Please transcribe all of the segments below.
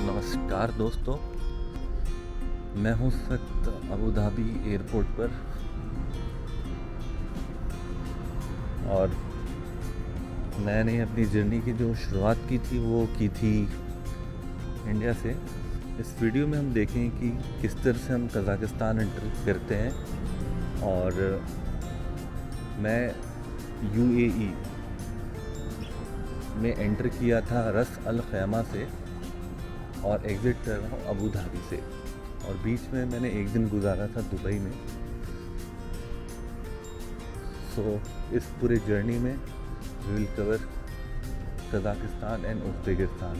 नमस्कार दोस्तों, मैं हूँ इस वक्त अबू धाबी एयरपोर्ट पर और मैंने अपनी जर्नी की जो शुरुआत की थी वो की थी इंडिया से। इस वीडियो में हम देखें कि किस तरह से हम कज़ाकिस्तान एंटर करते हैं और मैं यूएई में एंटर किया था रस अल खैमा से और एग्ज़िट कर रहा हूँ अबू धाबी से, और बीच में मैंने एक दिन गुजारा था दुबई में। इस पूरे जर्नी में we will cover Kazakhstan and Uzbekistan.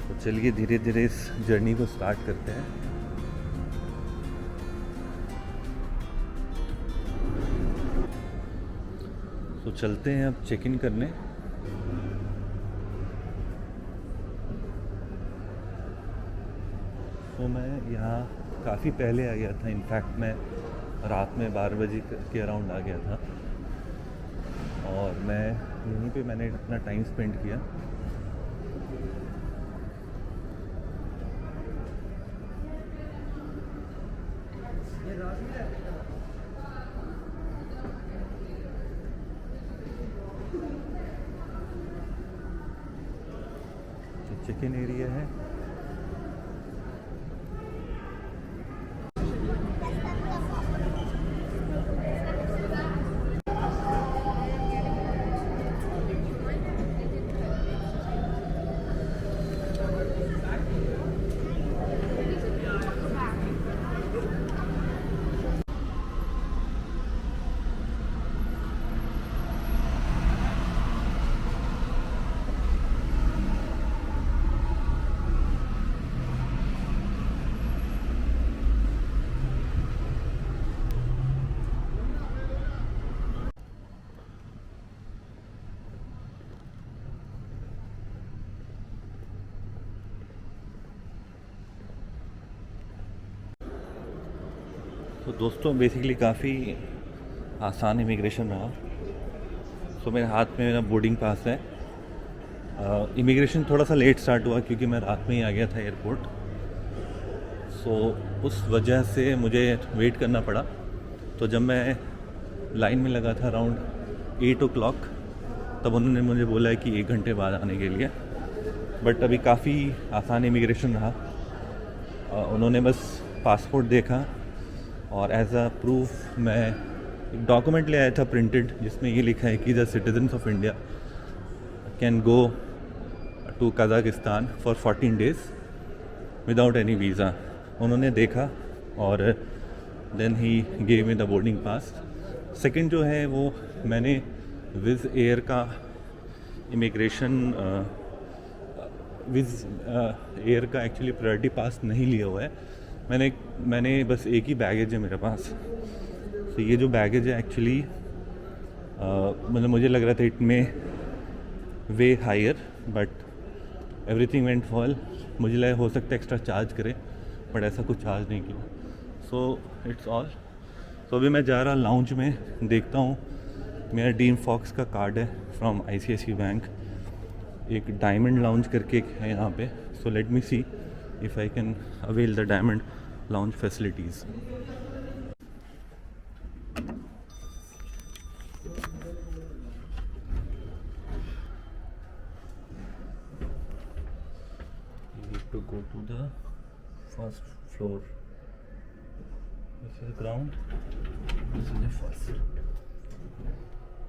तो चलिए धीरे धीरे इस जर्नी को स्टार्ट करते हैं। तो चलते हैं अब चेक इन करने। तो मैं यहाँ काफ़ी पहले आ गया था। इनफैक्ट मैं रात में 12 बजे के अराउंड आ गया था और मैं यहीं पे मैंने अपना टाइम स्पेंड किया। तो चेक इन एरिया है। तो दोस्तों बेसिकली काफ़ी आसान इमिग्रेशन रहा। तो मेरे हाथ में मेरा बोर्डिंग पास है। इमिग्रेशन थोड़ा सा लेट स्टार्ट हुआ क्योंकि मैं रात में ही आ गया था एयरपोर्ट। उस वजह से मुझे वेट करना पड़ा। तो जब मैं लाइन में लगा था अराउंड 8 o'clock, तब उन्होंने मुझे बोला है कि 1 घंटे बाद आने के लिए। बट अभी काफ़ी आसान इमिग्रेशन रहा। उन्होंने बस पासपोर्ट देखा और एज अ प्रूफ मैं एक डॉक्यूमेंट ले आया था प्रिंटेड, जिसमें ये लिखा है कि the citizens of India can go to Kazakhstan for 14 days without any visa. उन्होंने देखा और then he gave me the boarding pass. Second जो है वो मैंने विज़ एयर का इमिग्रेशन विज़ एयर का एक्चुअली प्रायोरिटी पास नहीं लिया हुआ है। मैंने बस एक ही बैगेज है मेरे पास। तो ये जो बैगेज है एक्चुअली मतलब मुझे लग रहा था it may weigh higher, but everything went fall. मुझे लगा हो सकता है एक्स्ट्रा चार्ज करे, बट ऐसा कुछ चार्ज नहीं किया। So it's all. तो अभी मैं जा रहा लाउंज में, देखता हूँ। मेरा डीन फॉक्स का कार्ड है फ्रॉम ICICI बैंक। एक डायमंड लाउंज करके है यहाँ पे। So let me see if I can avail the diamond lounge facilities. You need to go to the first floor. This is ground, this is the first.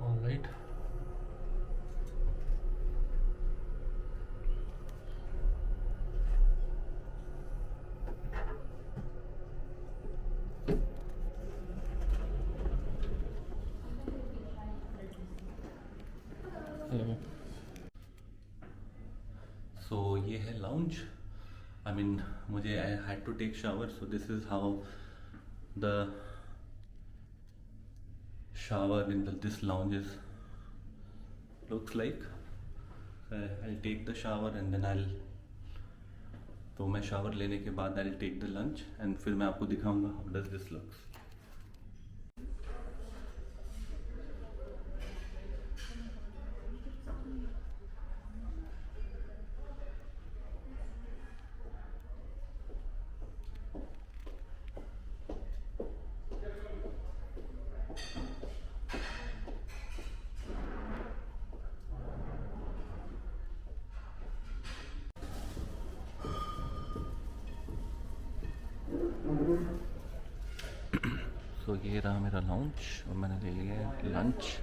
All right. So ये है lounge. I mean मुझे I had to take shower, so this is how the shower in this lounge is looks like. I take the shower and then तो मैं shower लेने के बाद I take the lunch and फिर मैं आपको दिखाऊंगा हाउ डज दिस लुक्स। ये रहा मेरा लॉन्च और मैंने ले लिया है lunch.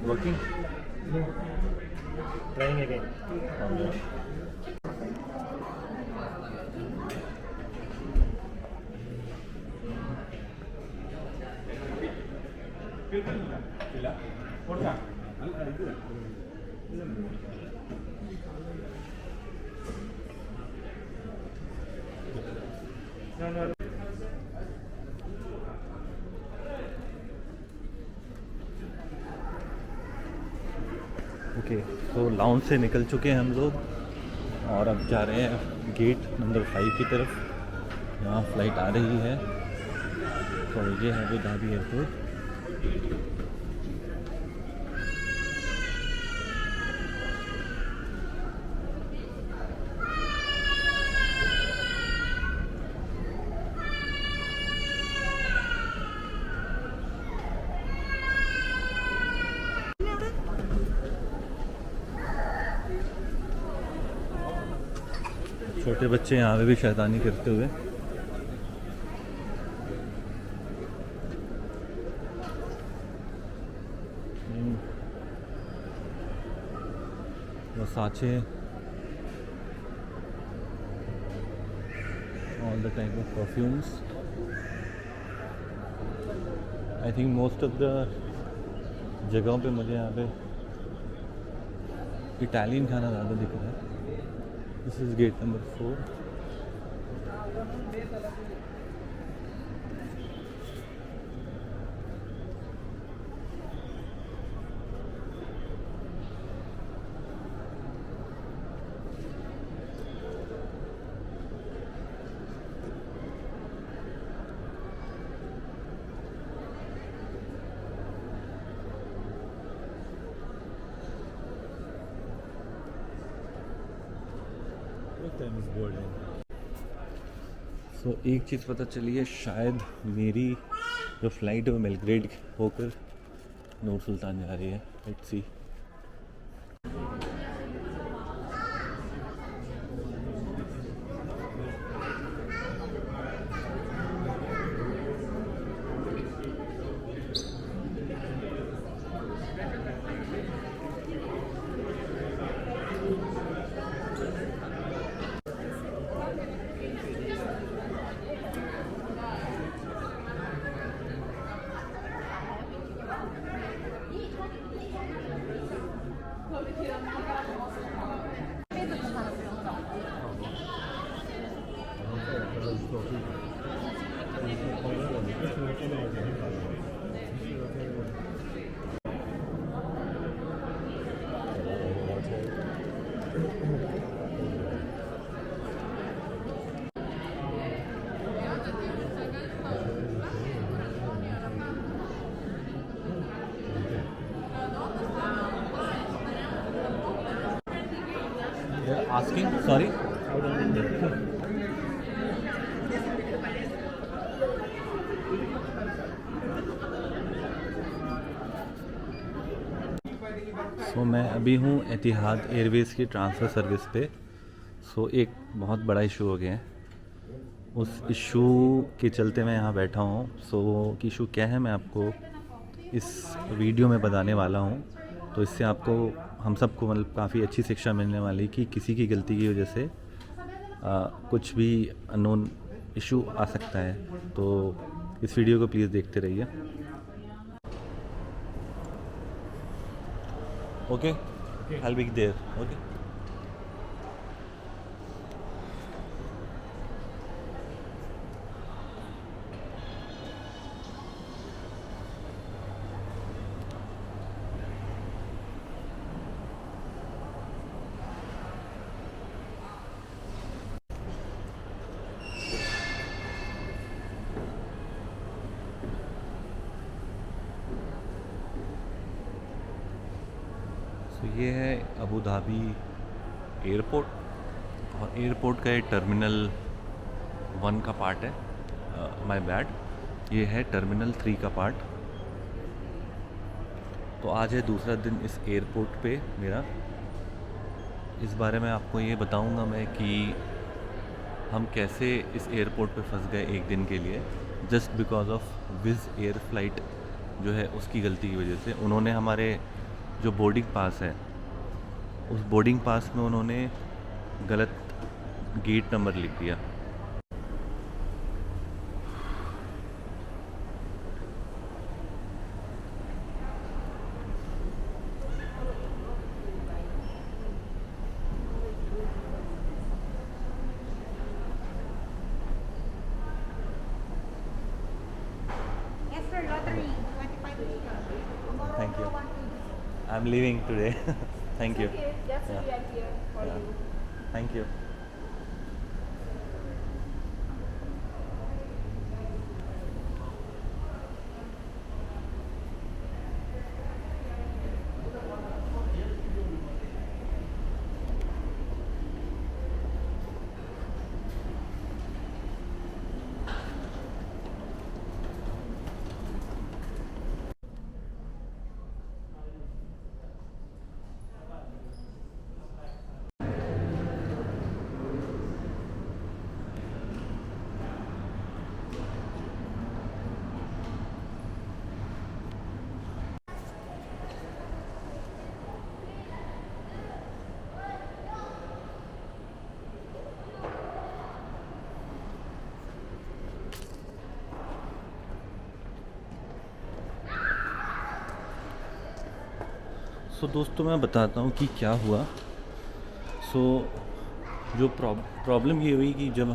Working? No. Trying again. Okay. No. Okay, तो लाउंज से निकल चुके हैं हम लोग और अब जा रहे हैं गेट नंबर 5 की तरफ। यहाँ फ़्लाइट आ रही है। तो ये है अबू धाबी एयरपोर्ट। छोटे बच्चे यहाँ पे भी शैतानी करते हुए। Versace, all the type of perfumes. I think most of the जगहों पे मुझे यहाँ पे इटालियन खाना ज़्यादा दिख रहा है। This is gate number 4. सो एक चीज़ पता चली है, शायद मेरी जो फ़्लाइट है वो बेलग्रेड होकर नूर सुल्तान जा रही है। Let's see. Asking, sorry. सो मैं अभी हूँ एतिहाद एयरवेज़ की ट्रांसफ़र सर्विस पे। सो एक बहुत बड़ा इशू हो गया है, उस इशू के चलते मैं यहाँ बैठा हूँ। सो इशू क्या है मैं आपको इस वीडियो में बताने वाला हूँ। तो इससे आपको हम सबको मतलब काफ़ी अच्छी शिक्षा मिलने वाली कि किसी की गलती की वजह से कुछ भी अननोन इशू आ सकता है। तो इस वीडियो को प्लीज़ देखते रहिए। Okay, I'll be there. Okay. तो ये है अबू धाबी एयरपोर्ट, और एयरपोर्ट का ये टर्मिनल 1 का पार्ट है, माय बैड, ये है टर्मिनल 3 का पार्ट। तो आज है दूसरा दिन इस एयरपोर्ट पे मेरा। इस बारे में आपको ये बताऊंगा मैं कि हम कैसे इस एयरपोर्ट पे फंस गए एक दिन के लिए, just because of विज़ air flight जो है उसकी गलती की वजह से। उन्होंने हमारे जो बोर्डिंग पास है, उस बोर्डिंग पास में उन्होंने गलत गेट नंबर लिख दिया। Yes, sir. Lottery. 25 tomorrow. Thank you. 1 I'm leaving today. Thank you. Okay, that's Yeah. we are here for Yeah. you. Thank you. सो दोस्तों मैं बताता हूँ कि क्या हुआ। सो जो प्रॉब्लम ये हुई कि जब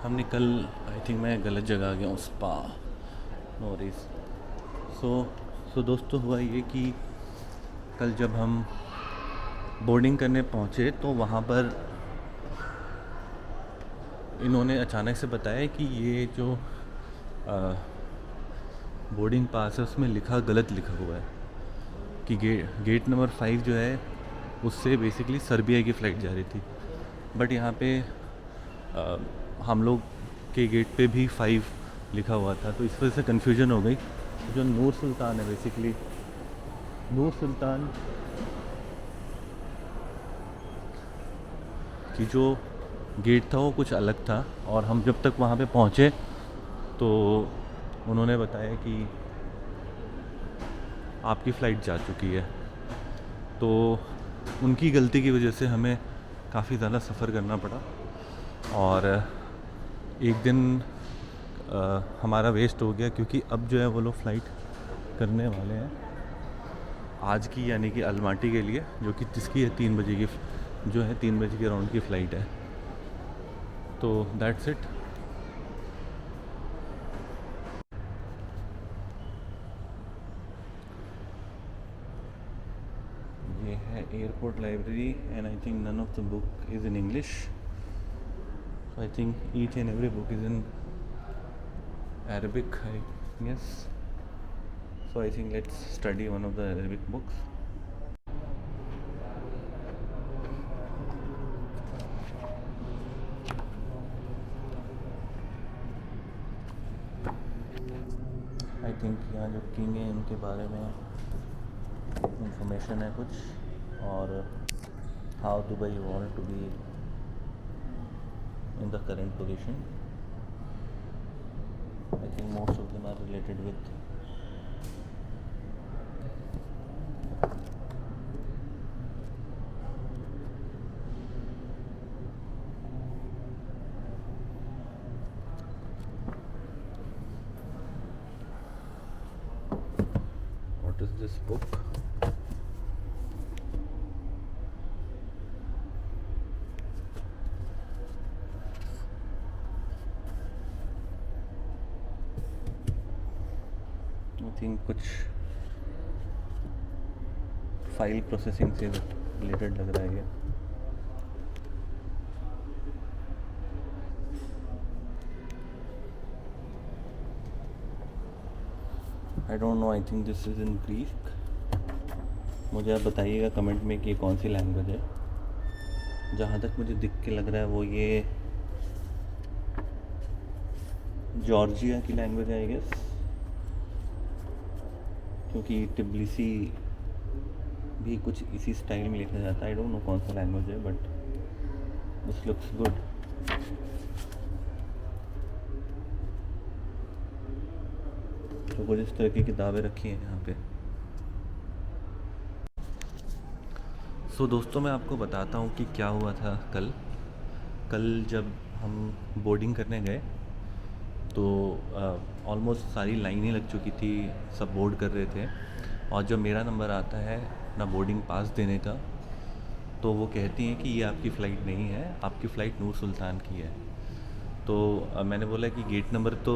हमने कल, आई थिंक मैं गलत जगह आ गया हूँ, स्पा, नो वरीज। सो दोस्तों हुआ ये कि कल जब हम बोर्डिंग करने पहुँचे तो वहाँ पर इन्होंने अचानक से बताया कि ये जो बोर्डिंग पास है उसमें गलत लिखा हुआ है कि गेट नंबर 5 जो है उससे बेसिकली सर्बिया की फ़्लाइट जा रही थी। बट यहाँ पे हम लोग के गेट पे भी 5 लिखा हुआ था, तो इस वजह से कन्फ्यूजन हो गई। जो नूर सुल्तान है, बेसिकली नूर सुल्तान की जो गेट था वो कुछ अलग था, और हम जब तक वहाँ पे पहुँचे तो उन्होंने बताया कि आपकी फ़्लाइट जा चुकी है। तो उनकी गलती की वजह से हमें काफ़ी ज़्यादा सफ़र करना पड़ा, और एक दिन हमारा वेस्ट हो गया, क्योंकि अब जो है वो लोग फ़्लाइट करने वाले हैं आज की, यानी कि अलमाटी के लिए, जो कि जिसकी है 3 बजे की, जो है 3 बजे के अराउंड की फ़्लाइट है। तो दैट्स इट। ये है airport library, and I think none of the book is in English. So I think each and every book is in Arabic, I guess. So I think let's study one of the Arabic books. I think यहाँ जो king है उनके बारे में information है कुछ, और how Dubai want to be in the current position. I think most of them are related with what is this book? I think कुछ फाइल प्रोसेसिंग से रिलेटेड लग रहा है ये। I don't know, I think this is in Greek. मुझे आप बताइएगा comment में कि ये कौन सी लैंग्वेज है। जहाँ तक मुझे दिख के लग रहा है वो ये जॉर्जिया की लैंग्वेज है आई गेस, क्योंकि टिब्लिसी भी कुछ इसी स्टाइल में लिखा जाता है। आई डोंट नो कौन सा लैंग्वेज है बट दिस लुक्स गुड। तो कुछ इस तरह की किताबें रखी हैं यहाँ पे। सो दोस्तों मैं आपको बताता हूँ कि क्या हुआ था कल जब हम बोर्डिंग करने गए तो ऑलमोस्ट सारी लाइनें लग चुकी थी, सब बोर्ड कर रहे थे। और जब मेरा नंबर आता है ना बोर्डिंग पास देने का, तो वो कहती हैं कि ये आपकी फ़्लाइट नहीं है, आपकी फ़्लाइट नूर सुल्तान की है। तो मैंने बोला कि गेट नंबर तो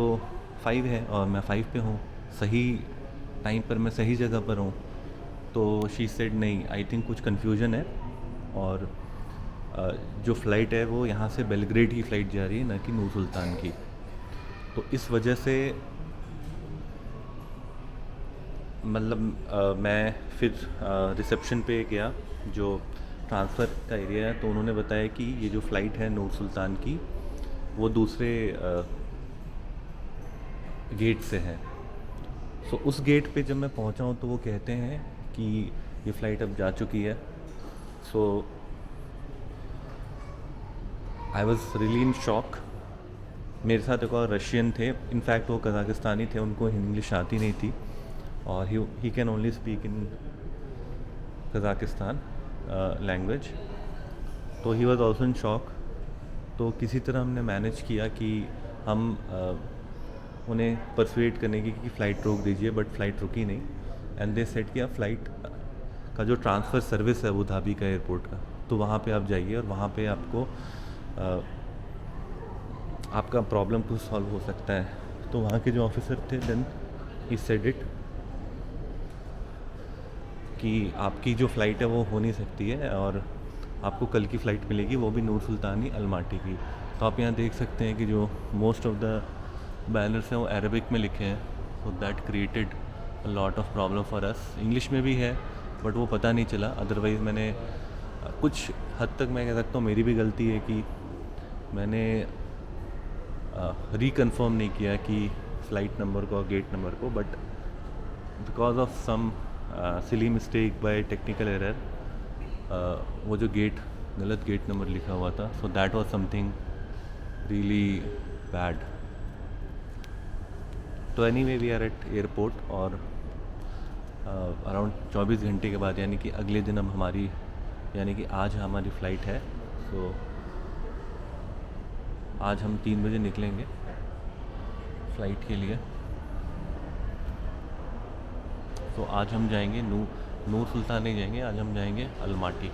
5 है और मैं 5 पे हूँ, सही टाइम पर मैं सही जगह पर हूँ। तो शी सेड नहीं, आई थिंक कुछ कन्फ्यूजन है और जो फ़्लाइट है वो यहाँ से बेलग्रेड की फ़्लाइट जा रही है, ना कि नूर सुल्तान की। तो इस वजह से मतलब मैं फिर रिसेप्शन पे गया जो ट्रांसफ़र का एरिया है, तो उन्होंने बताया कि ये जो फ़्लाइट है नूर सुल्तान की वो दूसरे गेट से है। सो उस गेट पे जब मैं पहुंचा हूँ तो वो कहते हैं कि ये फ़्लाइट अब जा चुकी है। So I was really in shock. मेरे साथ एक और रशियन थे, इनफैक्ट वो कज़ाकिस्तानी थे, उनको इंग्लिश आती नहीं थी और he can only speak in Kazakhstan language. तो he was also in shock. तो किसी तरह हमने मैनेज किया कि हम उन्हें परसुएट करने की कि फ़्लाइट रोक दीजिए, बट फ़्लाइट रुकी नहीं। एंड दे सेट किया फ़्लाइट का जो ट्रांसफ़र सर्विस है अबू धाबी का एयरपोर्ट का, तो वहाँ पे आप जाइए और वहाँ पे आपको आपका प्रॉब्लम कुछ सॉल्व हो सकता है। तो वहाँ के जो ऑफिसर थे देन ही सेड इट कि आपकी जो फ़्लाइट है वो हो नहीं सकती है और आपको कल की फ़्लाइट मिलेगी, वो भी नूर सुल्तानी अलमाटी की। तो आप यहाँ देख सकते हैं कि जो मोस्ट ऑफ द बैनर्स हैं वो अरबिक में लिखे हैं। So that created a lot of problem for us. English में भी है बट वो पता नहीं चला। अदरवाइज़ मैंने कुछ हद तक मैं कह सकता हूँ मेरी भी गलती है कि मैंने रिकन्फर्म नहीं किया कि फ़्लाइट नंबर को और गेट नंबर को, but because of some silly mistake by technical error वो जो गलत गेट नंबर लिखा हुआ था। So that was something really bad. तो anyway we are at airport और अराउंड 24 घंटे के बाद यानी कि अगले दिन अब यानी कि आज हमारी फ़्लाइट है। सो आज हम 3 बजे निकलेंगे फ़्लाइट के लिए। तो आज हम जाएंगे नूर सुल्तान नहीं जाएंगे, आज हम जाएंगे अलमाटी।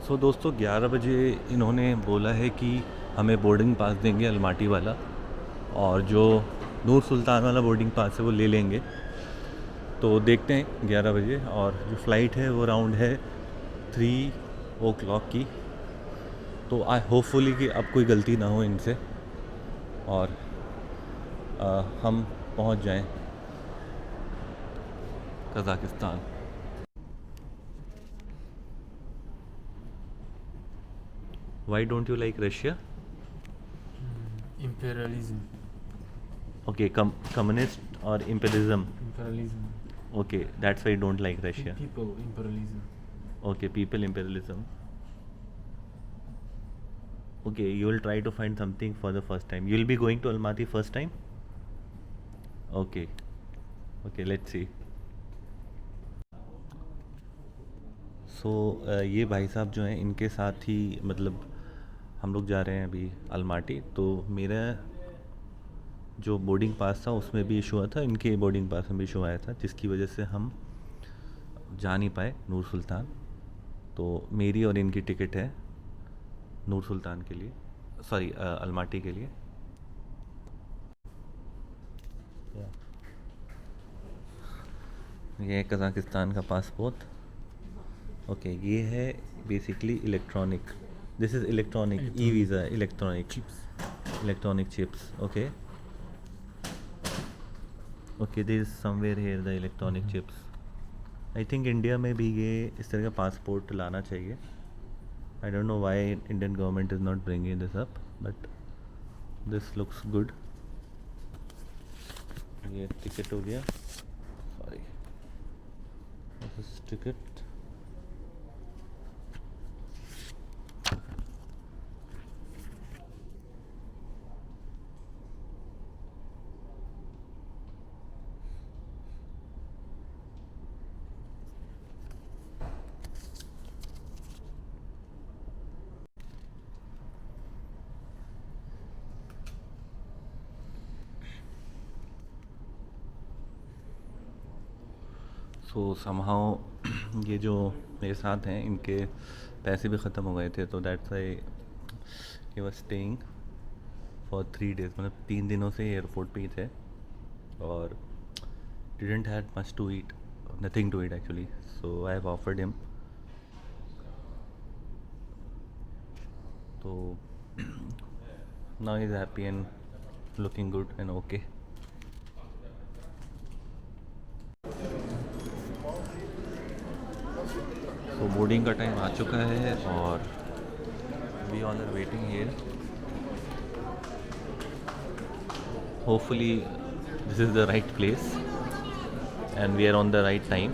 सो दोस्तों 11 बजे इन्होंने बोला है कि हमें बोर्डिंग पास देंगे अलमाटी वाला, और जो नूर सुल्तान वाला बोर्डिंग पास है वो ले लेंगे। तो देखते हैं 11 बजे। और जो फ़्लाइट है वो राउंड है 3 o'clock की। तो आई होपफुली कि अब कोई गलती ना हो इनसे और हम पहुंच जाएं Kazakhstan. Why don't you like Russia? Imperialism. Okay, communist or imperialism? Imperialism. Okay, that's why you don't like Russia. People imperialism. Okay, people imperialism. Okay, you will try to find something for the first time. You will be going to Almaty first time? Okay. Okay, let's see. सो ये भाई साहब जो हैं इनके साथ ही मतलब हम लोग जा रहे हैं अभी अलमाटी। तो मेरा जो बोर्डिंग पास था उसमें भी इशू आया था, इनके बोर्डिंग पास में भी इशू आया था, जिसकी वजह से हम जा नहीं पाए नूर सुल्तान। तो मेरी और इनकी टिकट है नूर सुल्तान के लिए, सॉरी अलमाटी के लिए। ये कज़ाकिस्तान का पासपोर्ट ओके ये है basically electronic, this is electronic e visa, electronic chips okay okay, this is somewhere here the electronic chips. I think India में भी ये इस तरह का पासपोर्ट लाना चाहिए। I don't know why Indian government is not bringing this up, but this looks good. ये ticket हो गया, sorry this ticket. So somehow ये जो मेरे साथ हैं इनके पैसे भी ख़त्म हो गए थे, तो that's I he was staying for 3 days, मतलब 3 दिनों से एयरपोर्ट पे ही थे और didn't had much to eat, nothing to eat actually, so I have offered him. तो now he is happy and looking good and okay. तो boarding का टाइम आ चुका है और we all are waiting here. Hopefully this is the right place and we are on the right time.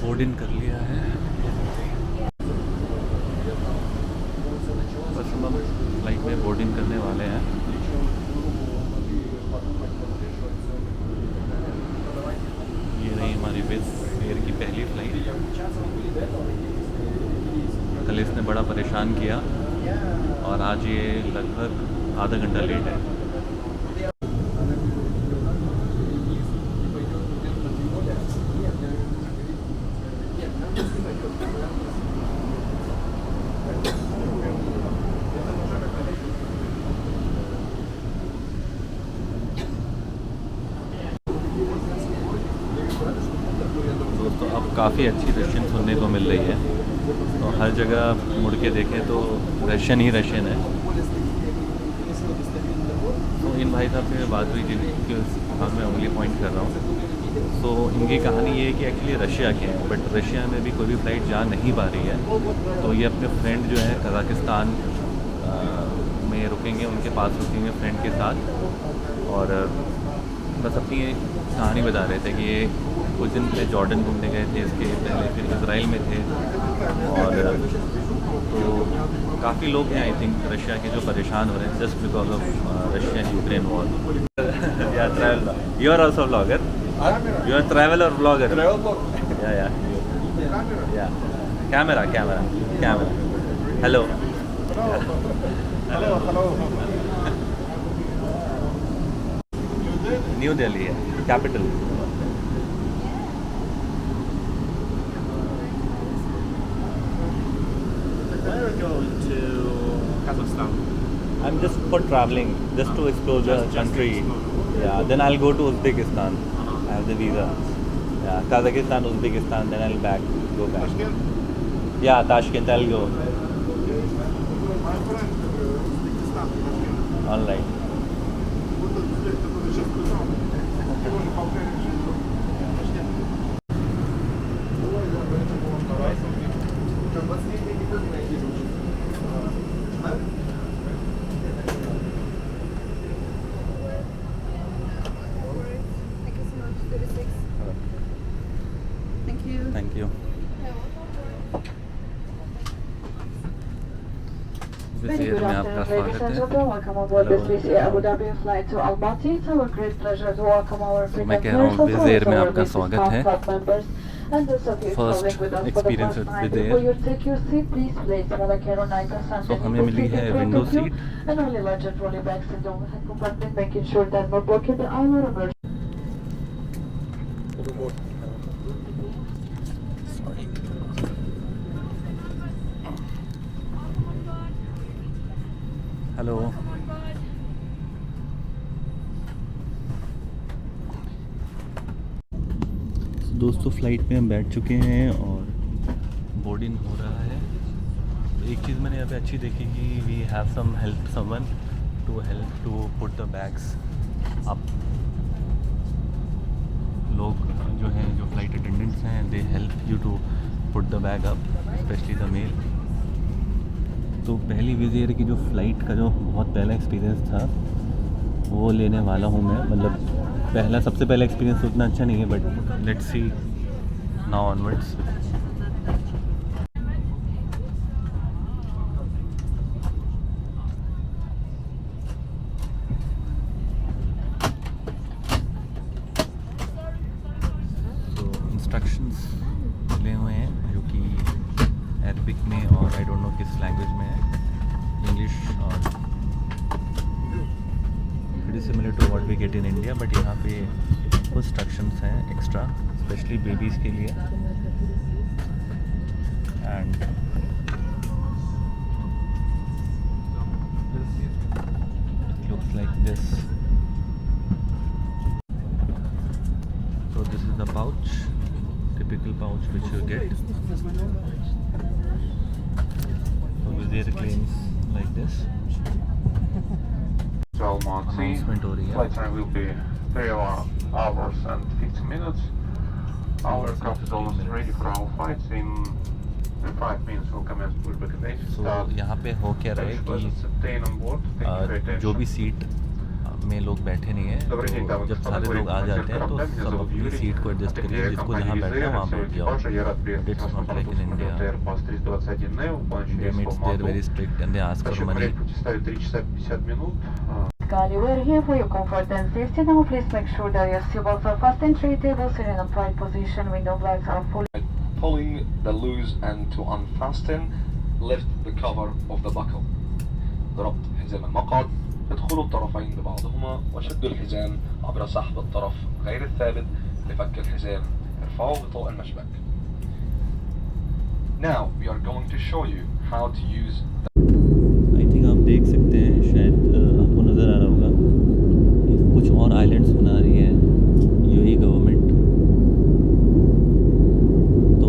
Boarding कर लिया है, बस हम फ्लाइट में बोर्ड इन करने वाले हैं। ये रही हमारी विज़ एयर की पहली फ्लाइट। कल इसने बड़ा परेशान किया और आज ये लगभग आधा घंटा लेट है। दोस्तों अब काफ़ी अच्छी रशियन सुनने को मिल रही है, तो हर जगह मुड़ के देखें तो रशियन ही रशियन है। तो इन भाई साहब से बात हुई जिनकी भाग में उंगली पॉइंट कर रहा हूँ, तो इनकी कहानी ये है कि एक्चुअली रशिया के हैं बट रशिया में भी कोई भी फ़्लाइट जा नहीं पा रही है, तो ये अपने फ्रेंड जो है कज़ाकिस्तान में रुकेंगे, उनके पास रुकेंगे फ्रेंड के साथ और बस अपनी कहानी बता रहे थे कि ये कुछ दिन पहले जॉर्डन घूमने गए थे, इसके पहले फिर इज़राइल में थे और तो काफ़ी लोग हैं आई थिंक रशिया के जो परेशान हो रहे हैं just because of Russian Ukraine war. या travel, you are also vlogger, you are traveller vlogger, या कैमरा हेलो न्यू दिल्ली है capital. Where are you going to Kazakhstan? I'm just for traveling, just to explore the country. Yeah, then I'll go to Uzbekistan. I have the visa. Yeah, Kazakhstan, Uzbekistan, then I'll go back. Tashkent? Yeah, Tashkent, I'll go. My friend, Uzbekistan, Tashkent. All right. Вот этот узбек, который сейчас сказал, его же Болгария же Ташкент. Давай, да, поэтому он давай. Там последний не будет найти уже. Thank you so much. 36. Thank you. Thank you. विज़ Very air good में आपका afternoon, ladies स्वागत and है। gentlemen. Welcome on board the Hello. Swiss Air Abu Dhabi flight to Almaty. It's our great pleasure to welcome our मैं frequent कह रहा हूँ, flyers as Wizz well Air as में our आपका business स्वागत class है। club members. And those of you First traveling with us for the experience first with time, Wizz Air. before you take your seat, please place Mala Carol icon So हमें underneath the milli seat है in front window of you. seat। And only larger trolley bags in the overhead compartment, making sure that no pocket or emergency. Hello. दोस्तों flight में हम बैठ चुके हैं और boarding हो रहा है। तो एक चीज़ मैंने यहाँ पे अच्छी देखी कि we have some help someone to help to put the bags up. लोग जो हैं, जो फ्लाइट अटेंडेंट्स हैं, they help you to put the bag up, specially the male. तो पहली विज़ एयर की जो फ़्लाइट का जो बहुत पहला एक्सपीरियंस था वो लेने वाला हूँ मैं। मतलब पहला सबसे पहला एक्सपीरियंस उतना अच्छा नहीं है, but let's see now onwards. तो इंस्ट्रक्शंस मिले हुए हैं जो कि अरबिक में और आई डोंट नो किस लैंग्वेज में है, इंग्लिश और pretty similar to what we get in India, but यहाँ पे कुछ इंस्ट्रक्शंस हैं एक्स्ट्रा, स्पेशली बेबीज़ के लिए। And it looks like this. So this is the pouch, typical pouch which you get. So Wizz Air claims like this. Announcement हो रही है। Flight time will be 3 hours and 15 minutes. Our aircraft is almost ready for our flight. In 5 minutes we'll commence pushback and exit. So यहाँ पे हो क्या रहा है कि Staying on board. Thank you for your attention. जो भी seat में लोग बैठे नहीं हैं, तो जब सारे लोग आ जाते हैं तो सब अपनी सीट को एडजस्ट करिए, जिसको जहाँ बैठना है वहाँ बैठ जाओ। It's not like in India. India means they're very strict and they ask for money. We're here for your comfort and safety. Now please make sure that your seatbelts are fastened, tray tables are in a upright position, window lights are fully. Pulling the loose end to unfasten, lift the cover of the buckle. ضربت حزام المقعد، ادخلوا الطرفين ببعضهما وشدوا الحزام عبر سحب الطرف غير الثابت لفك الحزام. ارفعوا غطاء المشبك. Now we are going to show you how to use I think आप देख सकते हैं, शायद आपको नज़र आ रहा होगा, ये कुछ और आइलैंड्स बना रही है यूएई गवर्नमेंट। तो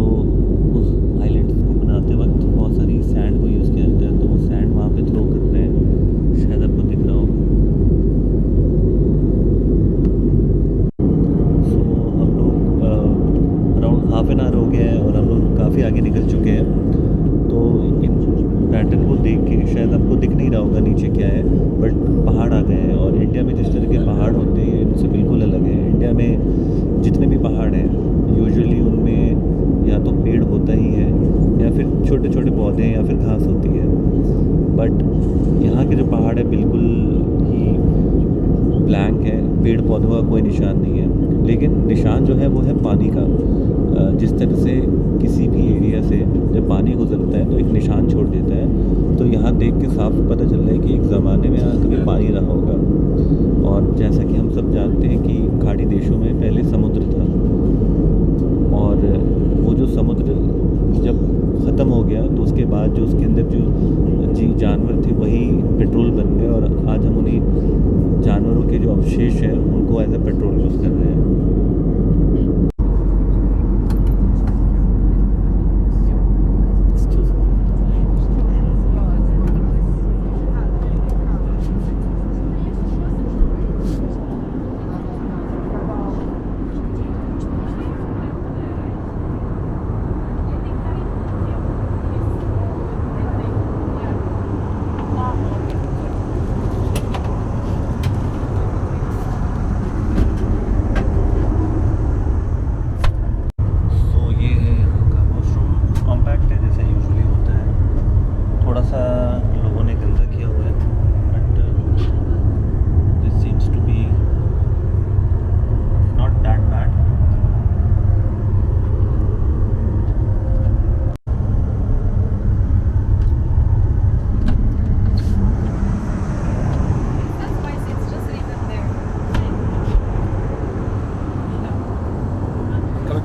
उस आइलैंड्स को बनाते वक्त बहुत सारी सैंड को यूज़ किया जाता है, तो वो सैंड वहाँ पे थ्रो कर रहे हैं, शायद आपको दिख रहा हो। सो हम लोग अराउंड हाफ एन आवर हो गया है और हम लोग काफ़ी आगे निकल चुके हैं। तो इन पैटर्न को देख के शायद आपको दिख नहीं रहा होगा नीचे क्या है, बट पहाड़ आ गए हैं। और इंडिया में जिस तरह के पहाड़ होते हैं इनसे बिल्कुल अलग है। इंडिया में जितने भी पहाड़ हैं यूजुअली उनमें या तो पेड़ होता ही है या फिर छोटे छोटे पौधे या फिर घास होती है, बट यहाँ के जो पहाड़ है बिल्कुल ही ब्लैंक है, पेड़ पौधों का कोई निशान नहीं है। लेकिन निशान जो है वो है पानी का। जिस तरह से किसी भी एरिया से जब पानी गुजरता है तो एक निशान छोड़ देता है, तो यहाँ देख के साफ पता चल रहा है कि एक ज़माने में यहाँ कभी पानी रहा होगा। और जैसा कि हम सब जानते हैं कि खाड़ी देशों में पहले समुद्र था, और वो जो समुद्र जब ख़त्म हो गया तो उसके बाद जो उसके अंदर जो जानवर थे वही पेट्रोल बन गए, और आज हम उन्हीं जानवरों के जो अवशेष हैं उनको एज ए पेट्रोल यूज़ कर रहे हैं।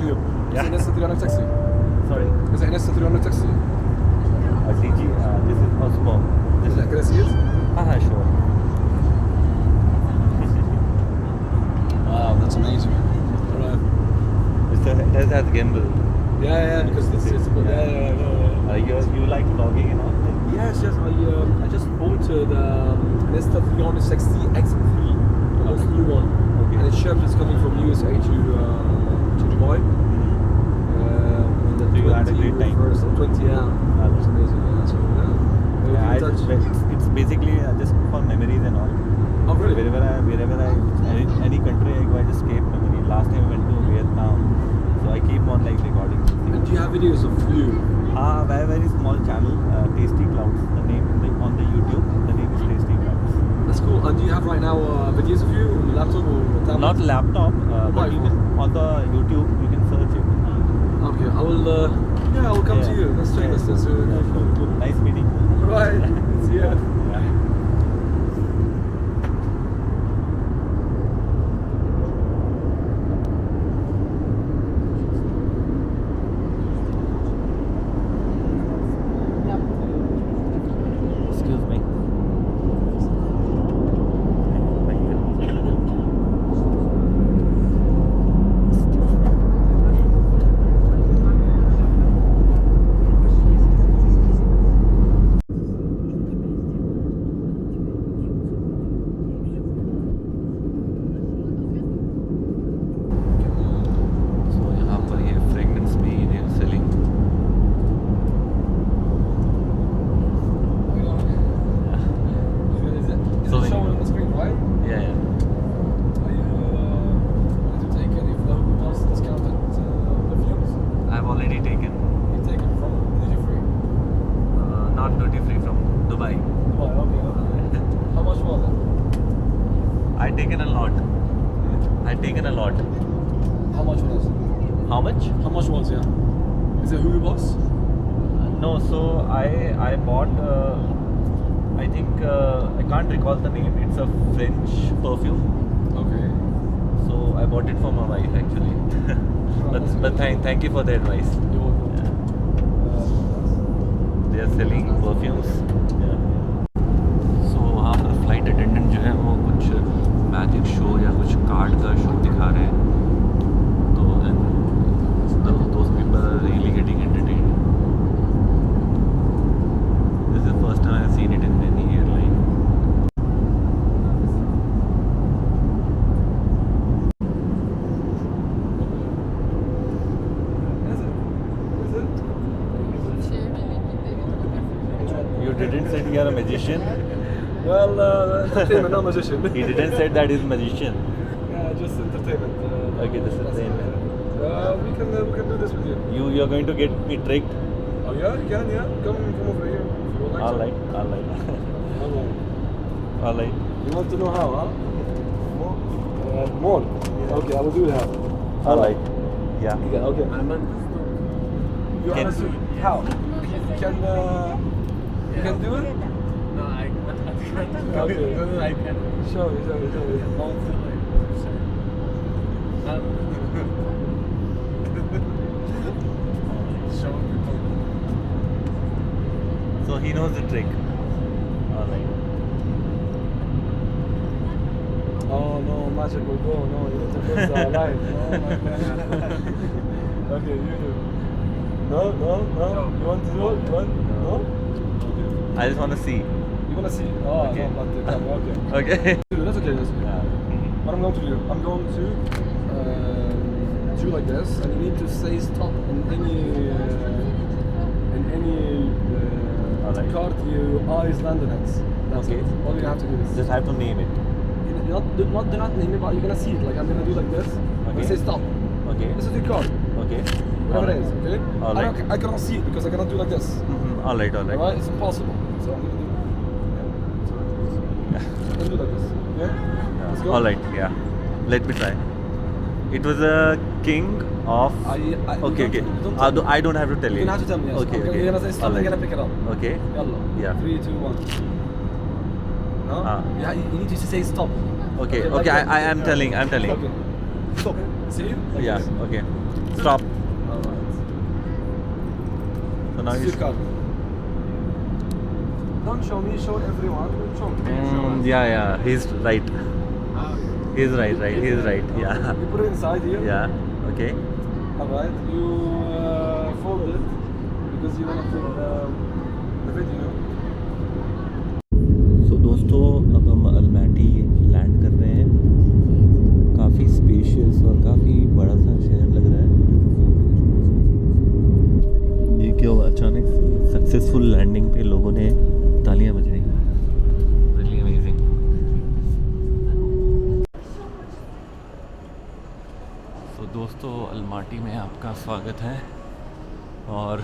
you. Yeah. Is it necessary on a taxi? Sorry. Is it necessary on a taxi? DG, this is Osmo. This is. Can I see it? Sure. Wow, that's amazing. Alright. It has gimbal. Yeah, because it's yeah, I know. You like vlogging and all? Yes, I just bought the Insta360 X3, the most new one. Okay. And it's shipped, it's coming from USA to Dubai. On the So you had a great time? 20, yeah. It's amazing, yeah. So, yeah. It's basically just for memories and all. Oh, really? Wherever any country I go, I just keep memory. Last time I went to Vietnam, so I keep on like recording. And do you have videos of you? Very small channel, Tasty Clouds. The name on the YouTube, the name is Tasty Clouds. That's cool. And do you have right now videos of you on the laptop or tablet? Not laptop, but you can on the YouTube you can search it. Okay, I will come to you. Let's check this. Cool. Nice meeting. Right. See ya. Excuse me. Thank you. So यहाँ पर ये fragrance भी they are selling. Is So it when- showing on the screen, right? Yeah. Are you going to take any flow plus discounted perfumes? I've already taken. You take it from duty free. Not duty free from Dubai. Dubai, okay. How much was it? I taken a lot. How much was it? How much? How much was it? Is it Hugo Boss? No, so I bought. I think I can't recall the name. It's a French perfume. Okay. So I bought it for my wife actually. but thank you for the advice. You're welcome. They are selling perfumes. So वहाँ पर flight attendant जो है वो कुछ magic show या कुछ card का show दिखा रहे हैं. तो those people are really getting entertained. This is the first time I've seen it in any airline. You didn't say you are a magician. Well, entertainment, not magician. He didn't say that he's a magician. Yeah, just entertainment. Okay, this is entertainment. We can do this with you. You're going to get me tricked. Oh yeah, you can, yeah. Come over here if you would like All to. right. Alright. All right. You want to know how, huh? More? Okay, I will do that. All right. Yeah. Yeah, okay. You Can- understood how? You can do it? No, I can't. Okay. No, I can't. Show me. Show me. So he knows the trick. All right. Oh no, magic will go. No, you need to put the light. Oh my god. Okay, you do. No. You want to do it? You want? No? I just want to see. You want to see? Oh, Okay. no, but the camera. Okay. Okay. That's okay. That's okay. Yeah. What I'm going to do? I'm going to do like this, and you need to say stop in any Alright. card your eyes land on it. That's Okay. it. All you have to do is Just have to name it. do not name it, but you're gonna see it. Like I'm gonna do like this. I'm Okay. gonna say stop. Okay. This is your card. Okay. Whatever it is, okay? Alright. I cannot see it because I cannot do like this. Mm-hmm. All right. Alright? It's impossible. So I'm gonna do I'm gonna do like this. Okay? Let's go. All right. Yeah. Let me try. It was a king of. Okay. Okay. I don't have to tell you. You don't have to tell me. Yes. Okay. Okay. You're gonna say stop. All I'm right. gonna pick it up. Okay. Yalla. Yeah. 3, 2, 1. No? Ah. Yeah, you need to say stop. Okay. like Okay. that. I am telling. I'm telling. Okay. Stop. See? Like Yeah, this. okay. Stop. Alright. So now This you is your card. Don't show me, show everyone. Show me. yeah, he's right. He's right, he's right. Yeah. You put it inside here. Yeah, okay. Alright. You fold it because you want to film the video. सो दोस्तों अब हम Almaty land कर रहे हैं। काफ़ी spacious और काफ़ी बड़ा सा शहर लग रहा है। ये क्या हुआ अचानक सक्सेसफुल लैंडिंग पे लोगों ने तालियां बजाई। Really amazing. तो दोस्तों अलमाटी में आपका स्वागत है और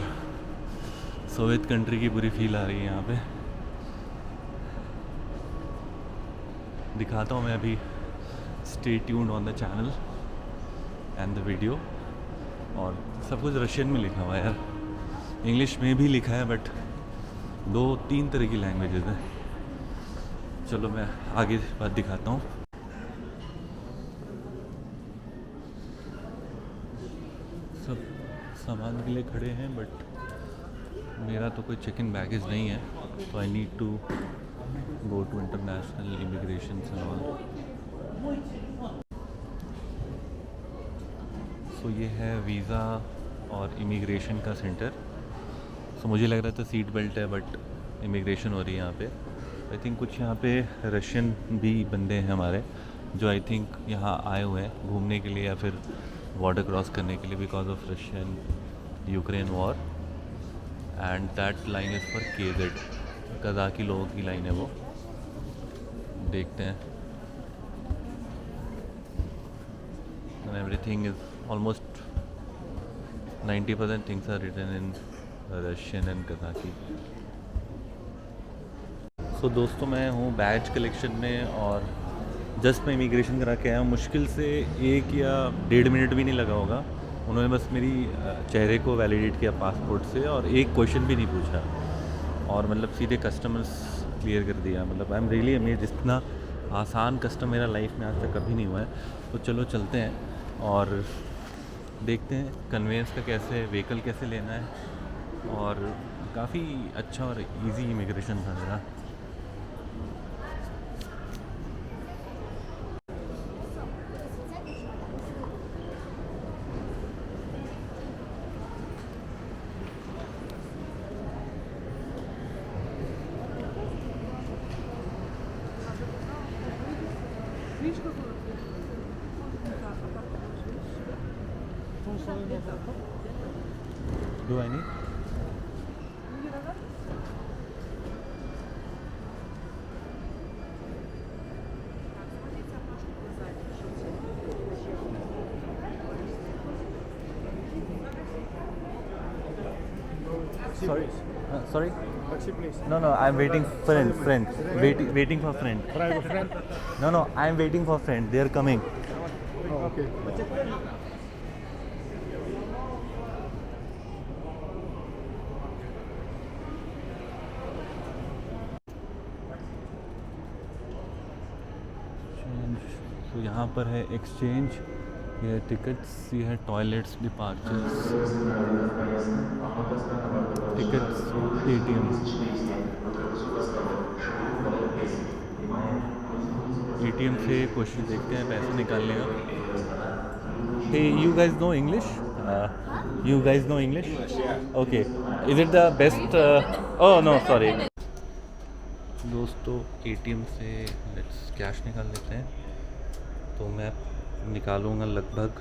सोवियत कंट्री की पूरी फील आ रही है यहाँ पे। दिखाता हूँ मैं अभी। Stay tuned on the channel and the video. और सब कुछ रशियन में लिखा हुआ है यार, इंग्लिश में भी लिखा है बट 2-3 तरह की लैंग्वेजेस हैं। चलो मैं आगे बात दिखाता हूँ। सब सामान के लिए खड़े हैं बट मेरा तो कोई चेक इन बैगेज नहीं है, तो I need to go to international immigration and all. So ये है वीज़ा और इमिग्रेशन का सेंटर। सो मुझे लग रहा था सीट बेल्ट है बट इमिग्रेशन हो रही है यहाँ पे। आई थिंक कुछ यहाँ पे रशियन भी बंदे हैं हमारे जो आई थिंक यहाँ आए हुए हैं घूमने के लिए या फिर बॉर्डर क्रॉस करने के लिए because of Russian Ukraine war. And that line is for KZ, कज़ाकी लोगों की लाइन है वो। देखते हैं। And everything is almost 90% things are written in Russian and Kazakhi. So दोस्तों मैं हूँ बैच कलेक्शन में और जस्ट मैं इमिग्रेशन करा के आया हूँ। मुश्किल से 1 या 1.5 मिनट भी नहीं लगा होगा। उन्होंने बस मेरी चेहरे को वैलिडेट किया पासपोर्ट से और एक क्वेश्चन भी नहीं पूछा और मतलब सीधे कस्टमर्स क्लियर कर दिया। मतलब आई एम रियली अमेज, इतना आसान कस्टम मेरा लाइफ में आज तक कभी नहीं हुआ है। तो चलो चलते हैं और देखते हैं कन्वेंस का कैसे, व्हीकल कैसे लेना है। और काफ़ी अच्छा और इजी इमिग्रेशन था मेरा। Do I need? Sorry. Sorry? Taxi, please. No, I'm waiting friend. Waiting for friend. Private friend. No, I'm waiting for friend. They are coming. Oh, okay. तो यहाँ पर है एक्सचेंज, ये है टिकट्स, ये है टॉयलेट्स, डिपार्चर्स, टिकट्स, ATM से question देखते हैं पैसे निकालने का। Hey you guys know English? You guys know English? Okay, is it the best? Oh no sorry. दोस्तों ATM से लेट्स कैश निकाल लेते हैं। तो मैं निकालूंगा लगभग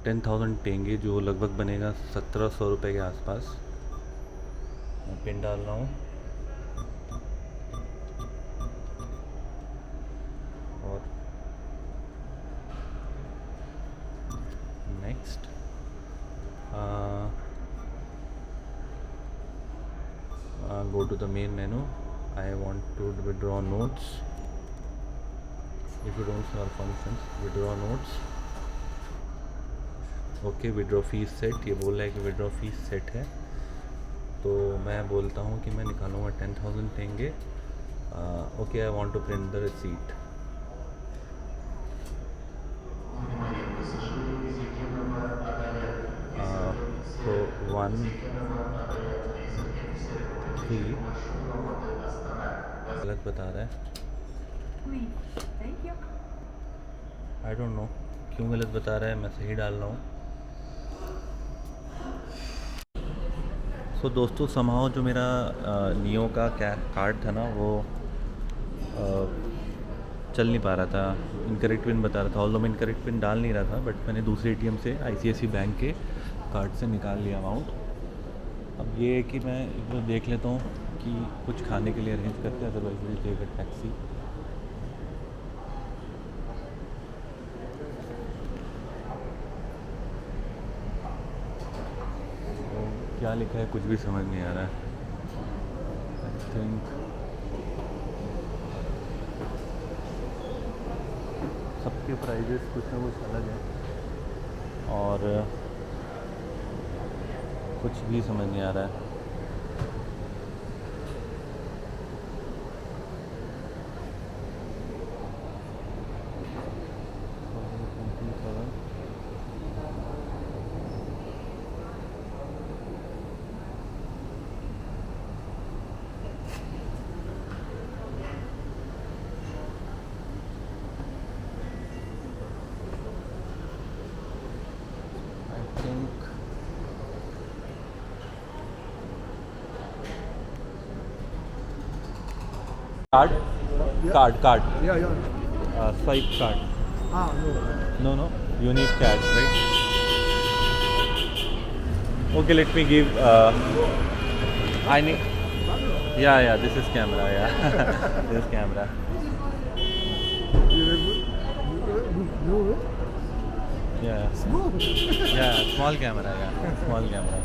10,000 टेंगे, जो लगभग बनेगा 1700 रुपये के आसपास। मैं पिन डाल रहा हूँ और next go to the main menu. I want to withdraw notes. If you don't see all functions, withdraw notes. Okay, withdraw fees set. ये बोल रहा है कि withdraw fees set है, तो मैं बोलता हूँ कि मैं निकालूंगा 10,000 टेंगे। Okay, I want to print the receipt. 3 गलत बता रहा है। आई डोंट नो क्यों गलत बता रहा है, मैं सही डाल रहा हूँ। सो दोस्तों समहाउ जो मेरा नियो का कार्ड था ना वो चल नहीं पा रहा था, इनकरेक्ट पिन बता रहा था। ऑल्दो मैं इनकरेक्ट पिन डाल नहीं रहा था, बट मैंने दूसरे एटीएम से ICICI बैंक के कार्ड से निकाल लिया अमाउंट। अब ये है कि मैं एक बार देख लेता हूँ कि कुछ खाने के लिए अरेंज करते हैं, otherwise will take a taxi. क्या लिखा है कुछ भी समझ नहीं आ रहा है। आई थिंक सबके प्राइजेस कुछ ना कुछ अलग है और कुछ भी समझ नहीं आ रहा है। Card. Yeah. Swipe card. No. No, you need cash, right? Okay, let me give. I need. Yeah. This is camera. Yeah, this is camera. Yeah. Smooth. Yeah, small camera. Yeah, small camera.